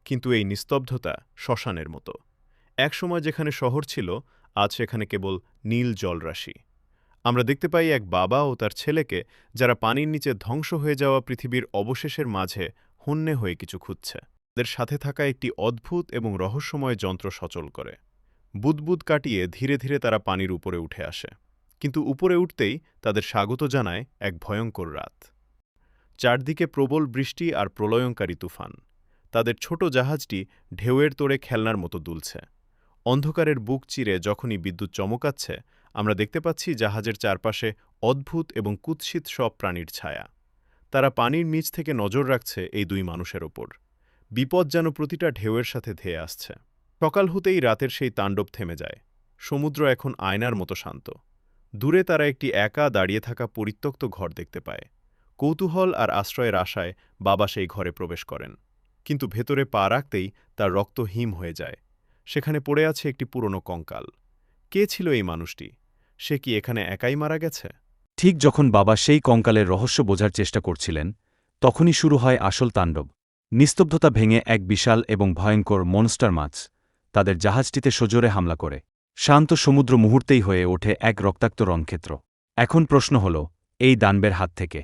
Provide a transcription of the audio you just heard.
কিন্তু এই নিস্তব্ধতা শ্মশানের মতো। একসময় যেখানে শহর ছিল, আজ সেখানে কেবল নীল জলরাশি। আমরা দেখতে পাই এক বাবা ও তার ছেলেকে, যারা পানির নিচে ধ্বংস হয়ে যাওয়া পৃথিবীর অবশেষের মাঝে হন্যে হয়ে কিছু খুঁজছে। তাদের সাথে থাকা একটি অদ্ভুত এবং রহস্যময় যন্ত্র সচল করে। বুদবুদ কাটিয়ে ধীরে ধীরে তারা পানির উপরে উঠে আসে। কিন্তু উপরে উঠতেই তাদের স্বাগত জানায় এক ভয়ঙ্কর রাত। চারদিকে প্রবল বৃষ্টি আর প্রলয়ঙ্কারী তুফান। তাদের ছোট জাহাজটি ঢেউয়ের তোড়ে খেলনার মতো দুলছে। অন্ধকারের বুক চিরে যখনই বিদ্যুৎ চমকাচ্ছে, আমরা দেখতে পাচ্ছি জাহাজের চারপাশে অদ্ভুত এবং কুৎসিত সব প্রাণীর ছায়া। তারা পানির নিচ থেকে নজর রাখছে এই দুই মানুষের ওপর। বিপদ যেন প্রতিটা ঢেউয়ের সাথে ধেয়ে আসছে। সকাল হতেই রাতের সেই তাণ্ডব থেমে যায়। সমুদ্র এখন আয়নার মতো শান্ত। দূরে তারা একটি একা দাঁড়িয়ে থাকা পরিত্যক্ত ঘর দেখতে পায়। কৌতূহল আর আশ্রয়ের আশায় বাবা সেই ঘরে প্রবেশ করেন। কিন্তু ভেতরে পা রাখতেই তার রক্ত হিম হয়ে যায়। সেখানে পড়ে আছে একটি পুরনো কঙ্কাল। কে ছিল এই মানুষটি? সে কি এখানে একাই মারা গেছে? ঠিক যখন বাবা সেই কঙ্কালের রহস্য বোঝার চেষ্টা করছিলেন, তখনই শুরু হয় আসল তাণ্ডব। নিস্তব্ধতা ভেঙে এক বিশাল এবং ভয়ঙ্কর মনস্টার মাছ তাদের জাহাজটিতে সজোরে হামলা করে। শান্ত সমুদ্র মুহূর্তেই হয়ে ওঠে এক রক্তাক্ত রণক্ষেত্র। এখন প্রশ্ন হল, এই দানবের হাত থেকে